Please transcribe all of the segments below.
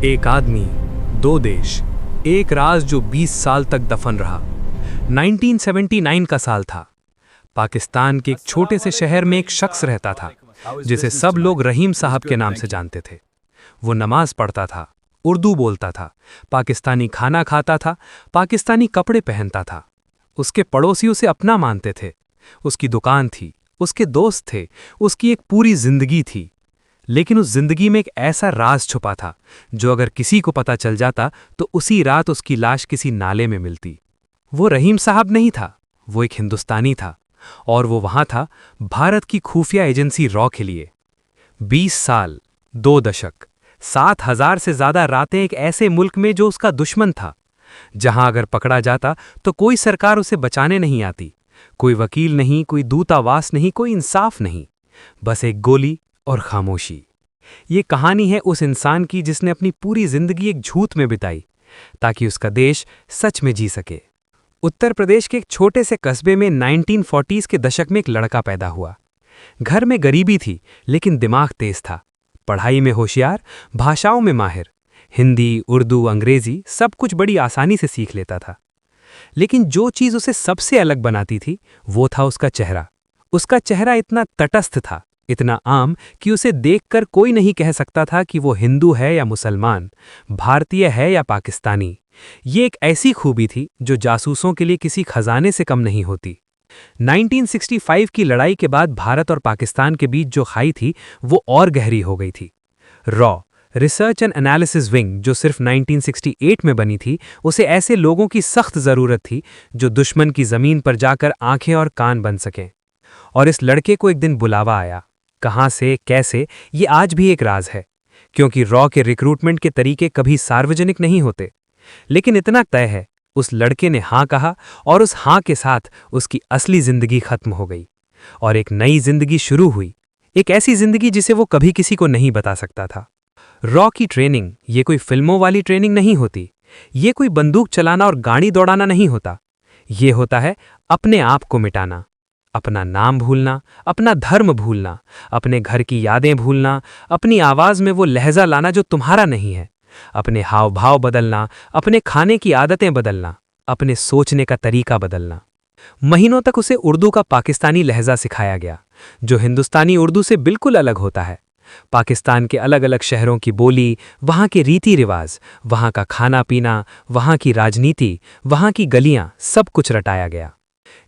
एक आदमी, दो देश, एक राज जो 20 साल तक दफन रहा। 1979 का साल था। पाकिस्तान के एक छोटे से शहर में एक शख्स रहता था जिसे सब लोग रहीम साहब के नाम से जानते थे। वो नमाज पढ़ता था, उर्दू बोलता था, पाकिस्तानी खाना खाता था, पाकिस्तानी कपड़े पहनता था। उसके पड़ोसी उसे अपना मानते थे। उसकी दुकान थी, उसके दोस्त थे, उसकी एक पूरी जिंदगी थी। लेकिन उस जिंदगी में एक ऐसा राज छुपा था जो अगर किसी को पता चल जाता तो उसी रात उसकी लाश किसी नाले में मिलती। वो रहीम साहब नहीं था, वो एक हिंदुस्तानी था, और वो वहां था भारत की खुफिया एजेंसी रॉ के लिए। 20 साल, 2 दशक, 7,000 से ज्यादा रातें एक ऐसे मुल्क में जो उसका दुश्मन था, जहां अगर पकड़ा जाता तो कोई सरकार उसे बचाने नहीं आती, कोई वकील नहीं, कोई दूतावास नहीं, कोई इंसाफ नहीं, बस एक गोली और खामोशी। ये कहानी है उस इंसान की जिसने अपनी पूरी जिंदगी एक झूठ में बिताई ताकि उसका देश सच में जी सके। उत्तर प्रदेश के एक छोटे से कस्बे में 1940s के दशक में एक लड़का पैदा हुआ। घर में गरीबी थी लेकिन दिमाग तेज था, पढ़ाई में होशियार, भाषाओं में माहिर, हिंदी, उर्दू, अंग्रेजी सब कुछ बड़ी आसानी से सीख लेता था। लेकिन जो चीज उसे सबसे अलग बनाती थी वो था उसका चेहरा। उसका चेहरा इतना तटस्थ था, इतना आम कि उसे देखकर कोई नहीं कह सकता था कि वो हिंदू है या मुसलमान, भारतीय है या पाकिस्तानी। ये एक ऐसी खूबी थी जो जासूसों के लिए किसी खजाने से कम नहीं होती। 1965 की लड़ाई के बाद भारत और पाकिस्तान के बीच जो खाई थी वो और गहरी हो गई थी। Raw research and analysis wing जो सिर्फ 1968 में बनी थी, उसे ऐसे लोगों की सख्त जरूरत थी जो दुश्मन की जमीन पर जाकर आंखें और कान बन सकें। और इस लड़के को एक दिन बुलावा आया। कहां से, कैसे, ये आज भी एक राज है, क्योंकि रॉ के रिक्रूटमेंट के तरीके कभी सार्वजनिक नहीं होते। लेकिन इतना तय है, उस लड़के ने हां कहा और उस हां के साथ उसकी असली जिंदगी खत्म हो गई और एक नई जिंदगी शुरू हुई। एक ऐसी जिंदगी जिसे वो कभी किसी को नहीं बता सकता था। रॉ की ट्रेनिंग ये कोई फिल्मों वाली ट्रेनिंग नहीं होती, ये कोई बंदूक चलाना और गाड़ी दौड़ाना नहीं होता। ये होता है अपने आप को मिटाना, अपना नाम भूलना, अपना धर्म भूलना, अपने घर की यादें भूलना, अपनी आवाज में वो लहजा लाना जो तुम्हारा नहीं है, अपने हाव भाव बदलना, अपने खाने की आदतें बदलना, अपने सोचने का तरीका बदलना। महीनों तक उसे उर्दू का पाकिस्तानी लहजा सिखाया गया जो हिंदुस्तानी उर्दू से बिल्कुल अलग होता है। पाकिस्तान के अलग अलग शहरों की बोली, वहाँ के रीति रिवाज, वहाँ का खाना पीना, वहाँ की राजनीति, वहाँ की गलियाँ, सब कुछ रटाया गया।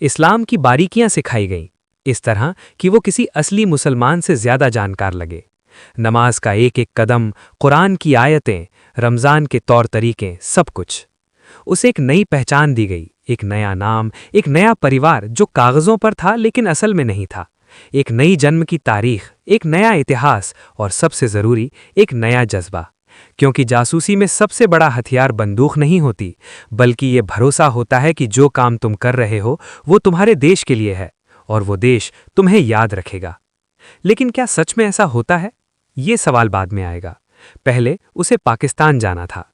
इस्लाम की बारीकियां सिखाई गईं, इस तरह कि वो किसी असली मुसलमान से ज्यादा जानकार लगे। नमाज का एक एक कदम, कुरान की आयतें, रमजान के तौर तरीके, सब कुछ। उसे एक नई पहचान दी गई, एक नया नाम, एक नया परिवार जो कागजों पर था लेकिन असल में नहीं था, एक नई जन्म की तारीख, एक नया इतिहास और सबसे जरूरी एक नया जज्बा। क्योंकि जासूसी में सबसे बड़ा हथियार बंदूक नहीं होती, बल्कि ये भरोसा होता है कि जो काम तुम कर रहे हो वो तुम्हारे देश के लिए है और वो देश तुम्हें याद रखेगा। लेकिन क्या सच में ऐसा होता है? ये सवाल बाद में आएगा। पहले उसे पाकिस्तान जाना था।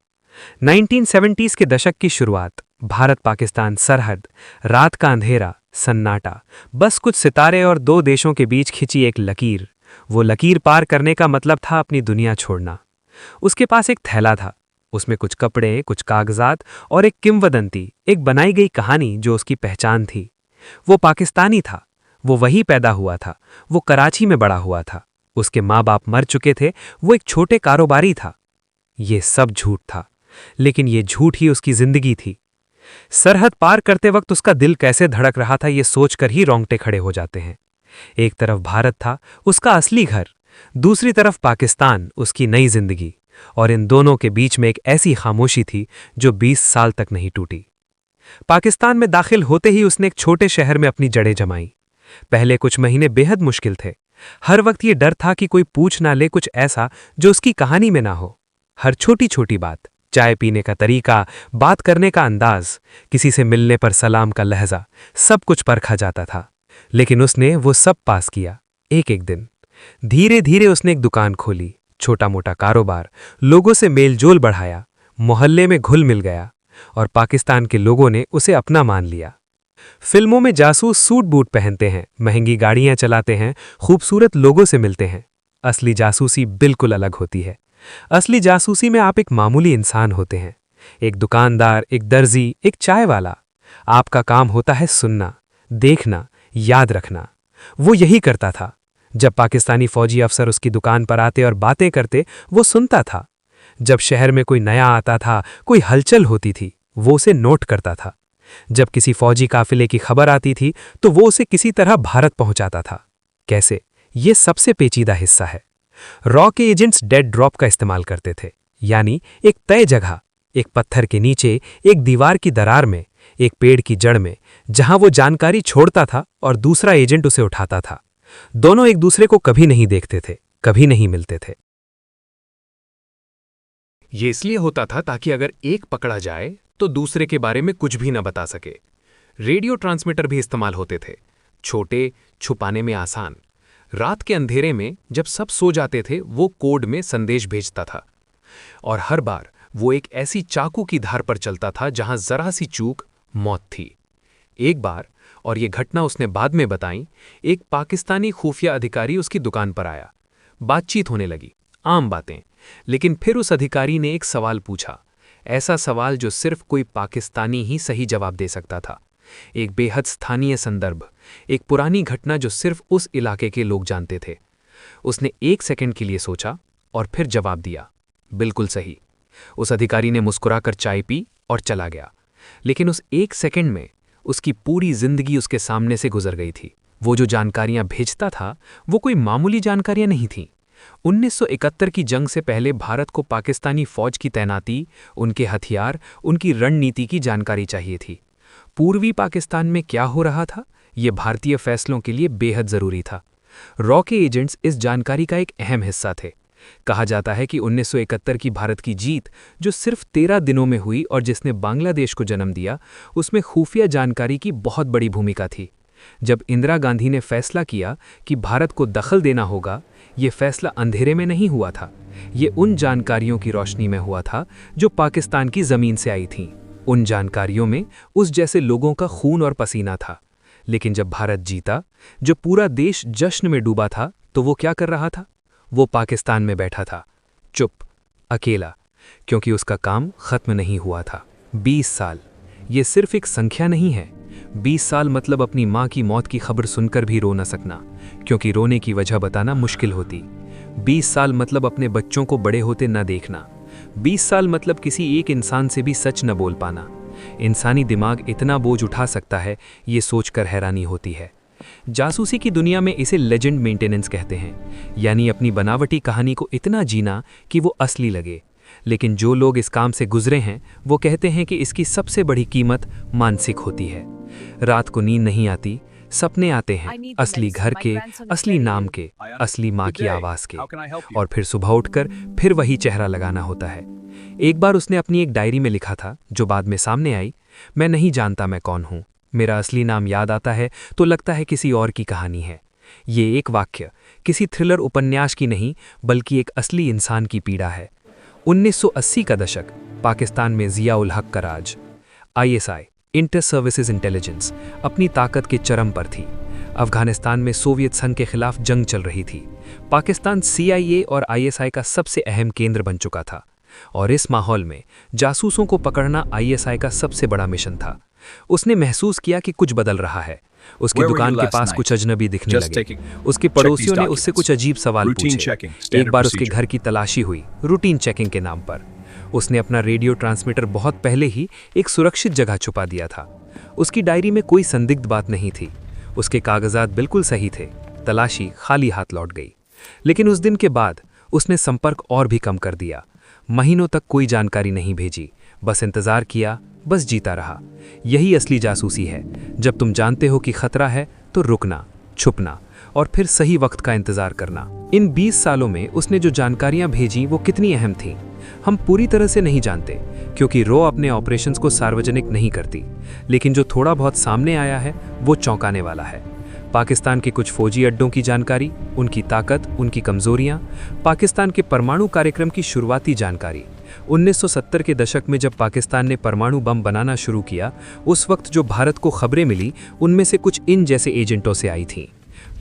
1970s के दशक की शुरुआत, भारत पाकिस्तान सरहद, रात का अंधेरा, सन्नाटा, बस कुछ सितारे और दो देशों के बीच खिंची एक लकीर। वो लकीर पार करने का मतलब था अपनी दुनिया छोड़ना। उसके पास एक थैला था, उसमें कुछ कपड़े, कुछ कागजात और एक किंवदंती, एक बनाई गई कहानी जो उसकी पहचान थी। वो पाकिस्तानी था, वो वहीं पैदा हुआ था, वो कराची में बड़ा हुआ था, उसके माँ बाप मर चुके थे, वो एक छोटे कारोबारी था। ये सब झूठ था, लेकिन ये झूठ ही उसकी जिंदगी थी। सरहद पार करते वक्त उसका दिल कैसे धड़क रहा था ये सोचकर ही रोंगटे खड़े हो जाते हैं। एक तरफ भारत था, उसका असली घर, दूसरी तरफ पाकिस्तान, उसकी नई जिंदगी, और इन दोनों के बीच में एक ऐसी खामोशी थी जो 20 साल तक नहीं टूटी। पाकिस्तान में दाखिल होते ही उसने एक छोटे शहर में अपनी जड़ें जमाई। पहले कुछ महीने बेहद मुश्किल थे। हर वक्त ये डर था कि कोई पूछ ना ले कुछ ऐसा जो उसकी कहानी में ना हो। हर छोटी छोटी बात, चाय पीने का तरीका, बात करने का अंदाज, किसी से मिलने पर सलाम का लहजा, सब कुछ परखा जाता था। लेकिन उसने वो सब पास किया। एक एक दिन धीरे धीरे उसने एक दुकान खोली, छोटा मोटा कारोबार, लोगों से मेलजोल बढ़ाया, मोहल्ले में घुल मिल गया और पाकिस्तान के लोगों ने उसे अपना मान लिया। फिल्मों में जासूस सूट बूट पहनते हैं, महंगी गाड़ियां चलाते हैं, खूबसूरत लोगों से मिलते हैं। असली जासूसी बिल्कुल अलग होती है। असली जासूसी में आप एक मामूली इंसान होते हैं, एक दुकानदार, एक दर्जी, एक चाय वाला। आपका काम होता है सुनना, देखना, याद रखना। वो यही करता था। जब पाकिस्तानी फौजी अफसर उसकी दुकान पर आते और बातें करते, वो सुनता था। जब शहर में कोई नया आता था, कोई हलचल होती थी, वो उसे नोट करता था। जब किसी फौजी काफिले की खबर आती थी तो वो उसे किसी तरह भारत पहुंचाता था। कैसे? ये सबसे पेचीदा हिस्सा है। रॉ के एजेंट्स डेड ड्रॉप का इस्तेमाल करते थे, यानी एक तय जगह, एक पत्थर के नीचे, एक दीवार की दरार में, एक पेड़ की जड़ में, जहां वो जानकारी छोड़ता था और दूसरा एजेंट उसे उठाता था। दोनों एक दूसरे को कभी नहीं देखते थे, कभी नहीं मिलते थे। ये इसलिए होता था ताकि अगर एक पकड़ा जाए तो दूसरे के बारे में कुछ भी न बता सके। रेडियो ट्रांसमीटर भी इस्तेमाल होते थे, छोटे, छुपाने में आसान। रात के अंधेरे में जब सब सो जाते थे, वो कोड में संदेश भेजता था। और हर बार वो एक ऐसी चाकू की धार पर चलता था जहां जरा सी चूक मौत थी। एक बार, और ये घटना उसने बाद में बताई, एक पाकिस्तानी खुफिया अधिकारी उसकी दुकान पर आया। बातचीत होने लगी, आम बातें। लेकिन फिर उस अधिकारी ने एक सवाल पूछा, ऐसा सवाल जो सिर्फ कोई पाकिस्तानी ही सही जवाब दे सकता था। एक बेहद स्थानीय संदर्भ, एक पुरानी घटना जो सिर्फ उस इलाके के लोग जानते थे। उसने 1 सेकंड के लिए सोचा और फिर जवाब दिया, बिल्कुल सही। उस अधिकारी ने मुस्कुराकर चाय पी और चला गया। लेकिन उस 1 सेकंड में उसकी पूरी जिंदगी उसके सामने से गुजर गई थी। वो जो जानकारियां भेजता था, वो कोई मामूली जानकारियां नहीं थीं। 1971 की जंग से पहले भारत को पाकिस्तानी फौज की तैनाती, उनके हथियार, उनकी रणनीति की जानकारी चाहिए थी। पूर्वी पाकिस्तान में क्या हो रहा था, ये भारतीय फैसलों के लिए बेहद जरूरी था। रॉ के एजेंट्स इस जानकारी का एक अहम हिस्सा थे। कहा जाता है कि 1971 की भारत की जीत, जो सिर्फ 13 दिनों में हुई और जिसने बांग्लादेश को जन्म दिया, उसमें खुफिया जानकारी की बहुत बड़ी भूमिका थी। जब इंदिरा गांधी ने फैसला किया कि भारत को दखल देना होगा, ये फैसला अंधेरे में नहीं हुआ था। ये उन जानकारियों की रोशनी में हुआ था जो पाकिस्तान की जमीन से आई थीं। उन जानकारियों में उस जैसे लोगों का खून और पसीना था। लेकिन जब भारत जीता, जो पूरा देश जश्न में डूबा था, तो वो क्या कर रहा था? वो पाकिस्तान में बैठा था, चुप, अकेला, क्योंकि उसका काम खत्म नहीं हुआ था। 20 साल, ये सिर्फ एक संख्या नहीं है। 20 साल मतलब अपनी माँ की मौत की खबर सुनकर भी रो न सकना, क्योंकि रोने की वजह बताना मुश्किल होती। 20 साल मतलब अपने बच्चों को बड़े होते न देखना। 20 साल मतलब किसी एक इंसान से भी सच न बोल पाना। इंसानी दिमाग इतना बोझ उठा सकता है, ये सोचकर हैरानी होती है। जासूसी की दुनिया में इसे लेजेंड मेंटेनेंस कहते हैं, यानी अपनी बनावटी कहानी को इतना जीना कि वो असली लगे। लेकिन जो लोग इस काम से गुजरे हैं, वो कहते हैं कि इसकी सबसे बड़ी कीमत मानसिक होती है। रात को नींद नहीं आती, सपने आते हैं असली घर के, असली नाम के, असली माँ की आवाज़ के, और फिर सुबह उठकर फिर वही चेहरा लगाना होता है। एक बार उसने अपनी एक डायरी में लिखा था, जो बाद में सामने आई, मैं नहीं जानता मैं कौन हूँ। मेरा असली नाम याद आता है तो लगता है किसी और की कहानी है। ये एक वाक्य किसी थ्रिलर उपन्यास की नहीं, बल्कि एक असली इंसान की पीड़ा है। 1980 का दशक, पाकिस्तान में जिया उल हक का राज। ISI, इंटर सर्विसेज इंटेलिजेंस, अपनी ताकत के चरम पर थी। अफगानिस्तान में सोवियत संघ के खिलाफ जंग चल रही थी। पाकिस्तान CIA और ISI का सबसे अहम केंद्र बन चुका था, और इस माहौल में जासूसों को पकड़ना ISI का सबसे बड़ा मिशन था। उसने महसूस किया कि कुछ बदल रहा है। उसकी दुकान के पास कुछ अजनबी दिखने लगे। उसके पड़ोसियों ने उससे कुछ अजीब सवाल पूछे। एक बार उसके घर की तलाशी हुई, रूटीन चेकिंग के नाम पर। उसने अपना रेडियो ट्रांसमीटर बहुत पहले ही एक सुरक्षित जगह छुपा दिया था। उसकी डायरी में कोई संदिग्ध बात नहीं थी। उसके कागजात बिल्कुल सही थे। तलाशी खाली हाथ लौट गई। लेकिन उस दिन के बाद उसने संपर्क और भी कम कर दिया। महीनों तक कोई जानकारी नहीं भेजी, बस इंतजार किया, बस जीता रहा। यही असली जासूसी है। जब तुम जानते हो कि खतरा है तो रुकना, छुपना और फिर सही वक्त का इंतजार करना। इन 20 सालों में उसने जो जानकारियां भेजी वो कितनी अहम थीं, हम पूरी तरह से नहीं जानते, क्योंकि रॉ अपने ऑपरेशंस को सार्वजनिक नहीं करती। लेकिन जो थोड़ा बहुत सामने आया है वो चौंकाने वाला है। पाकिस्तान के कुछ फौजी अड्डों की जानकारी, उनकी ताकत, उनकी कमजोरियां, पाकिस्तान के परमाणु कार्यक्रम की शुरुआती जानकारी। 1970 के दशक में जब पाकिस्तान ने परमाणु बम बनाना शुरू किया, उस वक्त जो भारत को खबरें मिली, उनमें से कुछ इन जैसे एजेंटों से आई थीं।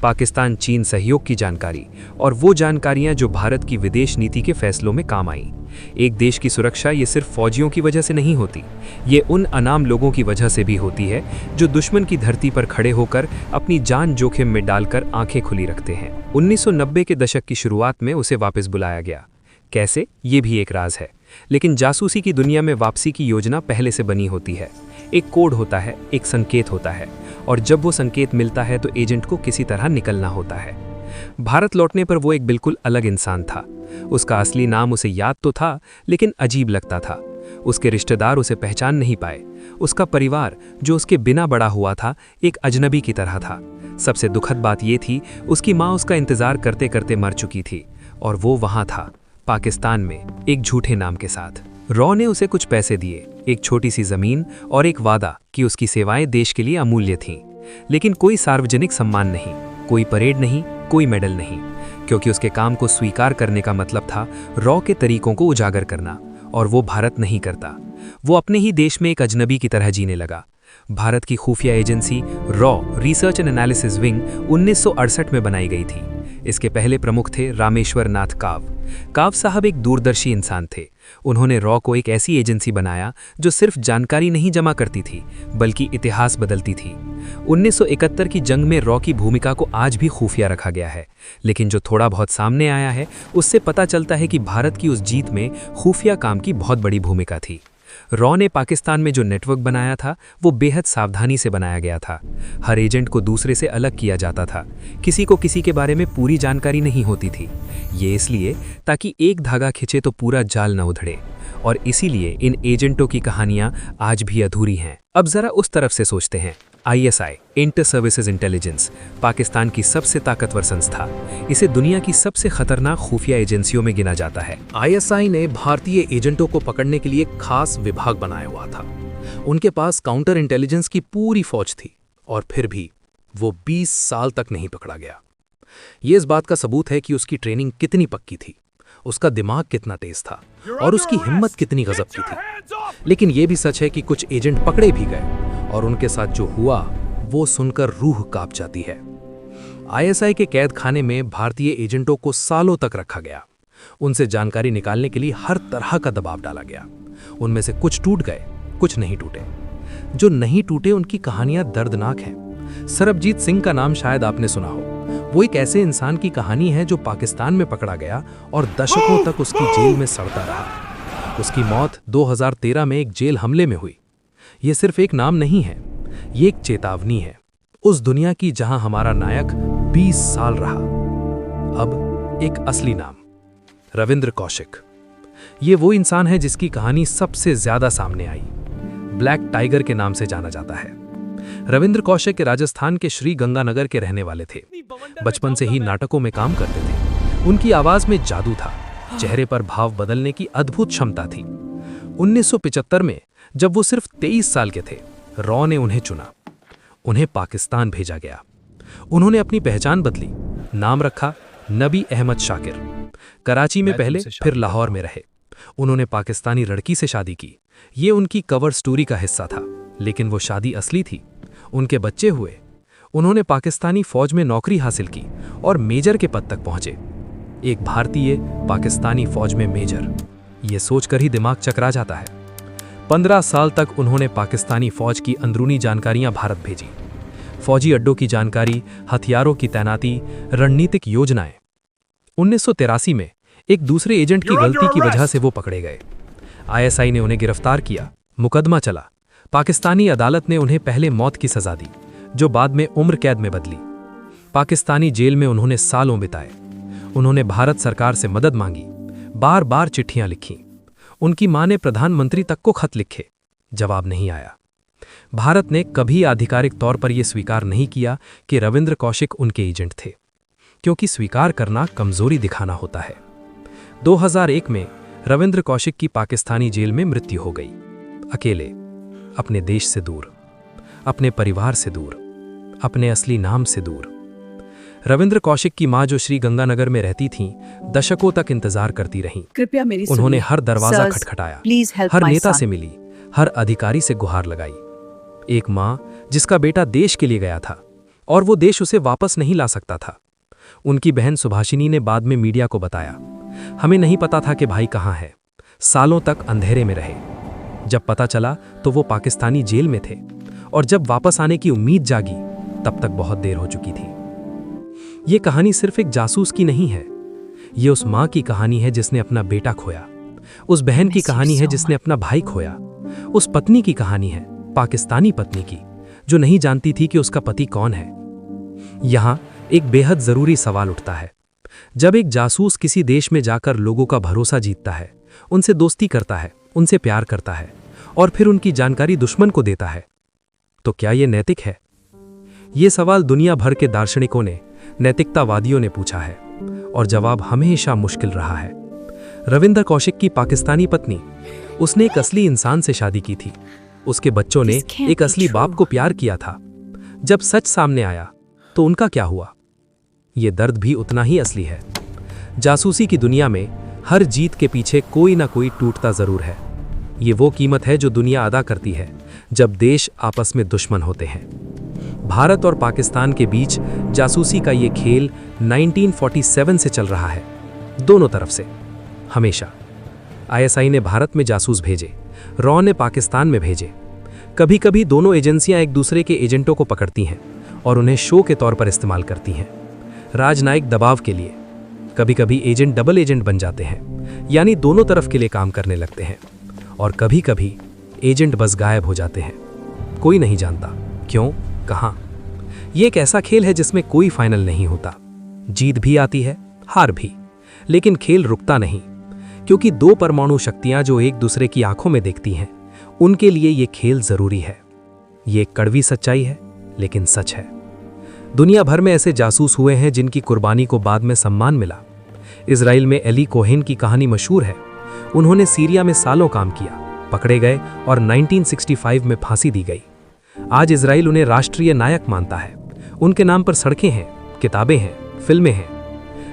पाकिस्तान चीन सहयोग की जानकारी और वो जानकारियां जो भारत की विदेश नीति के फैसलों में काम आई। एक देश की सुरक्षा ये सिर्फ फौजियों की वजह से नहीं होती, ये उन अनाम लोगों की वजह से भी होती है जो दुश्मन की धरती पर खड़े होकर अपनी जान जोखिम में डालकर आंखें खुली रखते हैं। 1990 के दशक की शुरुआत में उसे वापस बुलाया गया। कैसे, ये भी एक राज है, लेकिन जासूसी की दुनिया में वापसी की योजना पहले से बनी होती है। एक कोड होता है, एक संकेत होता है, और जब वो संकेत मिलता है तो एजेंट को किसी तरह निकलना होता है। भारत लौटने पर वो एक बिल्कुल अलग इंसान था। उसका असली नाम उसे याद तो था, लेकिन अजीब लगता था। उसके रिश्तेदार उसे पहचान नहीं पाए। उसका परिवार, जो उसके बिना बड़ा हुआ था, एक अजनबी की तरह था। सबसे दुखद बात ये थी, उसकी माँ उसका इंतजार करते करते मर चुकी थी, और वो वहाँ था, पाकिस्तान में, एक झूठे नाम के साथ। रॉ ने उसे कुछ पैसे दिए, एक छोटी सी जमीन और एक वादा कि उसकी सेवाएं देश के लिए अमूल्य थीं। लेकिन कोई सार्वजनिक सम्मान नहीं, कोई परेड नहीं, कोई मेडल नहीं, क्योंकि उसके काम को स्वीकार करने का मतलब था रॉ के तरीकों को उजागर करना, और वो भारत नहीं करता। वो अपने ही देश में एक अजनबी की तरह जीने लगा। भारत की खुफिया agency raw research and analysis wing 1968 में बनाई गई थी। इसके पहले प्रमुख थे रामेश्वर नाथ काव साहब एक दूरदर्शी इंसान थे। उन्होंने रॉ को एक ऐसी एजेंसी बनाया जो सिर्फ जानकारी नहीं जमा करती थी, बल्कि इतिहास बदलती थी। 1971 की जंग में रॉ की भूमिका को आज भी खुफिया रखा गया है, लेकिन जो थोड़ा बहुत सामने आया है उससे पता चलता है कि भारत की उस जीत में खुफिया काम की बहुत बड़ी भूमिका थी। रॉ ने पाकिस्तान में जो नेटवर्क बनाया था वो बेहद सावधानी से बनाया गया था। हर एजेंट को दूसरे से अलग किया जाता था, किसी को किसी के बारे में पूरी जानकारी नहीं होती थी। ये इसलिए ताकि एक धागा खिंचे तो पूरा जाल न उधड़े, और इसीलिए इन एजेंटों की कहानियां आज भी अधूरी हैं। अब जरा उस तरफ से सोचते हैं। ISI, inter services intelligence, Pakistan की सबसे ताकतवर संस्था। इसे दुनिया की सबसे खतरनाक खुफिया एजेंसियों में गिना जाता है। ISI ने भारतीय एजेंटों को पकड़ने के लिए एक खास विभाग बनाया हुआ था। उनके पास काउंटर इंटेलिजेंस की पूरी फौज थी, और फिर भी वो 20 साल तक नहीं पकड़ा गया। ये इस बात का सबूत है कि उसकी ट्रेनिंग कितनी पक्की थी, उसका दिमाग कितना तेज था, और उसकी हिम्मत कितनी गजब की थी। लेकिन ये भी सच है कि कुछ एजेंट पकड़े भी गए, और उनके साथ जो हुआ वो सुनकर रूह कांप जाती है। ISI के कैद खाने में भारतीय एजेंटों को सालों तक रखा गया। उनसे जानकारी निकालने के लिए हर तरह का दबाव डाला गया। उनमें से कुछ टूट गए, कुछ नहीं टूटे। जो नहीं टूटे उनकी कहानियां दर्दनाक हैं। सरबजीत सिंह का नाम शायद आपने सुना हो। वो एक ऐसे इंसान की कहानी है जो पाकिस्तान में पकड़ा गया और दशकों तक उसकी जेल में सड़ता रहा। उसकी मौत 2013 में एक जेल हमले में हुई। ये सिर्फ एक नाम नहीं है, ये एक चेतावनी है उस दुनिया की जहां हमारा नायक 20 साल रहा। अब एक असली नाम, रविंद्र कौशिक। ये वो इंसान है जिसकी कहानी सबसे ज्यादा सामने आई। ब्लैक टाइगर के नाम से जाना जाता है। रविंद्र कौशिक राजस्थान के श्री गंगानगर के रहने वाले थे। बचपन से ही नाटकों में काम करते थे। उनकी आवाज में जादू था, चेहरे पर भाव बदलने की अद्भुत क्षमता थी। 1975 में जब वो सिर्फ 23 साल के थे, रॉ ने उन्हें चुना। उन्हें पाकिस्तान भेजा गया। उन्होंने अपनी पहचान बदली, नाम रखा नबी अहमद शाकिर। कराची में पहले, फिर लाहौर में रहे। उन्होंने पाकिस्तानी लड़की से शादी की। ये उनकी कवर स्टोरी का हिस्सा था, लेकिन वो शादी असली थी। उनके बच्चे हुए। उन्होंने पाकिस्तानी फौज में नौकरी हासिल की और मेजर के पद तक पहुंचे। एक भारतीय पाकिस्तानी फौज में मेजर, ये सोचकर ही दिमाग चकरा जाता है। 15 साल तक उन्होंने पाकिस्तानी फौज की अंदरूनी जानकारियां भारत भेजी। फौजी अड्डों की जानकारी, हथियारों की तैनाती, रणनीतिक योजनाएं। 1983 में एक दूसरे एजेंट की गलती की वजह से वो पकड़े गए। ISI ने उन्हें गिरफ्तार किया, मुकदमा चला। पाकिस्तानी अदालत ने उन्हें पहले मौत की सजा दी, जो बाद में उम्र कैद में बदली। पाकिस्तानी जेल में उन्होंने सालों बिताए। उन्होंने भारत सरकार से मदद मांगी, बार बार चिट्ठियां लिखीं। उनकी मां ने प्रधानमंत्री तक को खत लिखे, जवाब नहीं आया। भारत ने कभी आधिकारिक तौर पर यह स्वीकार नहीं किया कि रविंद्र कौशिक उनके एजेंट थे, क्योंकि स्वीकार करना कमजोरी दिखाना होता है। 2001 में रविंद्र कौशिक की पाकिस्तानी जेल में मृत्यु हो गई। अकेले, अपने देश से दूर, अपने परिवार से दूर, अपने असली नाम से दूर। रविंद्र कौशिक की मां, जो श्री गंगानगर में रहती थीं, दशकों तक इंतजार करती रहीं। कृपया मेरी उन्होंने हर दरवाजा खटखटाया, हर नेता से मिली, हर अधिकारी से गुहार लगाई। एक मां जिसका बेटा देश के लिए गया था, और वो देश उसे वापस नहीं ला सकता था। उनकी बहन सुभाषिनी ने बाद में मीडिया को बताया, हमें नहीं पता था कि भाई कहाँ है। सालों तक अंधेरे में रहे। जब पता चला तो वो पाकिस्तानी जेल में थे, और जब वापस आने की उम्मीद जागी तब तक बहुत देर हो चुकी थी। ये कहानी सिर्फ एक जासूस की नहीं है, ये उस माँ की कहानी है जिसने अपना बेटा खोया, उस बहन की कहानी है जिसने अपना भाई खोया, उस पत्नी की कहानी है, पाकिस्तानी पत्नी की, जो नहीं जानती थी कि उसका पति कौन है। यहाँ एक बेहद जरूरी सवाल उठता है, जब एक जासूस किसी देश में जाकर लोगों का भरोसा जीतता है, उनसे दोस्ती करता है, उनसे प्यार करता है और फिर उनकी जानकारी दुश्मन को देता है, तो क्या यह नैतिक है? ये सवाल दुनिया भर के दार्शनिकों ने, नैतिकतावादियों ने पूछा है और जवाब हमेशा मुश्किल रहा है। रविंदर कौशिक की पाकिस्तानी पत्नी, उसने एक असली इंसान से शादी की थी। उसके बच्चों ने एक असली बाप को प्यार किया था। जब सच सामने आया तो उनका क्या हुआ? ये दर्द भी उतना ही असली है। जासूसी की दुनिया में हर जीत के पीछे कोई ना कोई टूटता जरूर है। ये वो कीमत है जो दुनिया अदा करती है जब देश आपस में दुश्मन होते हैं। भारत और पाकिस्तान के बीच जासूसी का ये खेल 1947 से चल रहा है, दोनों तरफ से, हमेशा। आईएसआई ने भारत में जासूस भेजे, रॉ ने पाकिस्तान में भेजे। कभी कभी दोनों एजेंसियां एक दूसरे के एजेंटों को पकड़ती हैं और उन्हें शो के तौर पर इस्तेमाल करती हैं, राजनयिक दबाव के लिए। कभी कभी एजेंट डबल एजेंट बन जाते हैं, यानी दोनों तरफ के लिए काम करने लगते हैं। और कभी कभी एजेंट बस गायब हो जाते हैं, कोई नहीं जानता क्यों, कहाँ। ये एक ऐसा खेल है जिसमें कोई फाइनल नहीं होता। जीत भी आती है, हार भी, लेकिन खेल रुकता नहीं, क्योंकि दो परमाणु शक्तियां जो एक दूसरे की आंखों में देखती हैं, उनके लिए ये खेल जरूरी है। ये एक कड़वी सच्चाई है, लेकिन सच है। दुनिया भर में ऐसे जासूस हुए हैं जिनकी कुर्बानी को बाद में सम्मान मिला। इजराइल में एली कोहेन की कहानी मशहूर है। उन्होंने सीरिया में सालों काम किया, पकड़े गए और 1965 में फांसी दी गई। आज इजराइल उन्हें राष्ट्रीय नायक मानता है। उनके नाम पर सड़कें हैं, किताबें हैं, फिल्में हैं।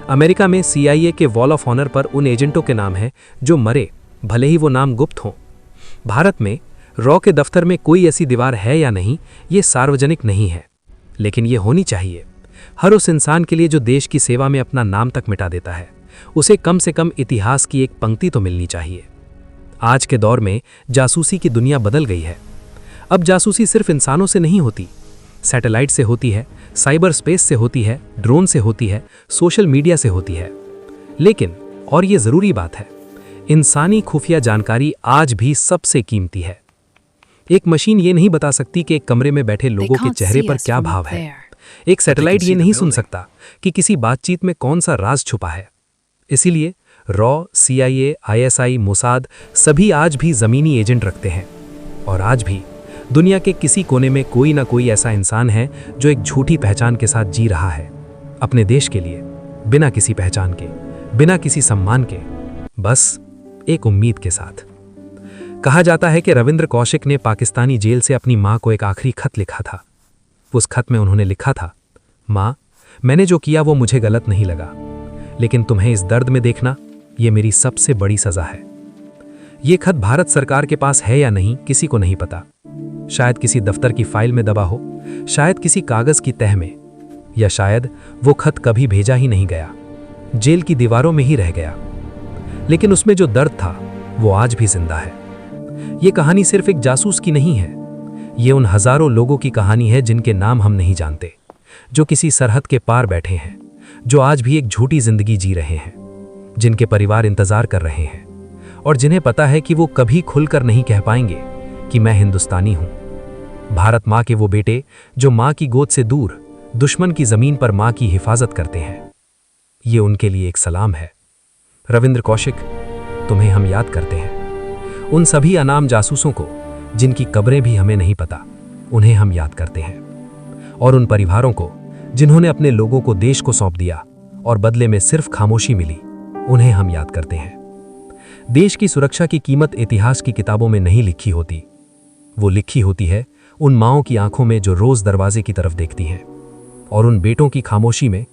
अमेरिका में CIA के वॉल ऑफ ऑनर पर उन एजेंटों के नाम हैं जो मरे, भले ही वो नाम गुप्त हों। भारत में रॉ के दफ्तर में कोई ऐसी दीवार है या नहीं, ये सार्वजनिक नहीं है, लेकिन ये होनी चाहिए। हर उस इंसान के लिए जो देश की सेवा में अपना नाम तक मिटा देता है, उसे कम से कम इतिहास की एक पंक्ति तो मिलनी चाहिए। आज के दौर में जासूसी की दुनिया बदल गई है। अब जासूसी सिर्फ इंसानों से नहीं होती, सैटेलाइट से होती है, साइबर स्पेस से होती है, ड्रोन से होती है, सोशल मीडिया से होती है। लेकिन, और ये जरूरी बात है, इंसानी खुफिया जानकारी आज भी सबसे कीमती है। एक मशीन ये नहीं बता सकती कि एक कमरे में बैठे लोगों के चेहरे पर क्या भाव है। एक सैटेलाइट ये नहीं सुन सकता कि किसी बातचीत में कौन सा राज छुपा है। इसीलिए रॉ, CIA, ISI, मोसाद सभी आज भी जमीनी एजेंट रखते हैं। और आज भी दुनिया के किसी कोने में कोई ना कोई ऐसा इंसान है जो एक झूठी पहचान के साथ जी रहा है, अपने देश के लिए, बिना किसी पहचान के, बिना किसी सम्मान के, बस एक उम्मीद के साथ। कहा जाता है कि रविंद्र कौशिक ने पाकिस्तानी जेल से अपनी मां को एक आखिरी खत लिखा था। उस खत में उन्होंने लिखा था, मां, मैंने जो किया वो मुझे गलत नहीं लगा, लेकिन तुम्हें इस दर्द में देखना, ये मेरी सबसे बड़ी सजा है। ये खत भारत सरकार के पास है या नहीं, किसी को नहीं पता। शायद किसी दफ्तर की फाइल में दबा हो, शायद किसी कागज की तह में, या शायद वो खत कभी भेजा ही नहीं गया, जेल की दीवारों में ही रह गया। लेकिन उसमें जो दर्द था वो आज भी जिंदा है। ये कहानी सिर्फ एक जासूस की नहीं है, ये उन हजारों लोगों की कहानी है जिनके नाम हम नहीं जानते, जो किसी सरहद के पार बैठे हैं, जो आज भी एक झूठी जिंदगी जी रहे हैं, जिनके परिवार इंतजार कर रहे हैं और जिन्हें पता है कि वो कभी खुलकर नहीं कह पाएंगे कि मैं हिंदुस्तानी हूं। भारत माँ के वो बेटे जो माँ की गोद से दूर दुश्मन की जमीन पर माँ की हिफाजत करते हैं, ये उनके लिए एक सलाम है। रविंद्र कौशिक, तुम्हें हम याद करते हैं। उन सभी अनाम जासूसों को जिनकी कब्रें भी हमें नहीं पता, उन्हें हम याद करते हैं। और उन परिवारों को जिन्होंने अपने लोगों को देश को सौंप दिया और बदले में सिर्फ खामोशी मिली, उन्हें हम याद करते हैं। देश की सुरक्षा की कीमत इतिहास की किताबों में नहीं लिखी होती, वो लिखी होती है उन माँओं की आंखों में जो रोज दरवाजे की तरफ देखती हैं, और उन बेटों की खामोशी में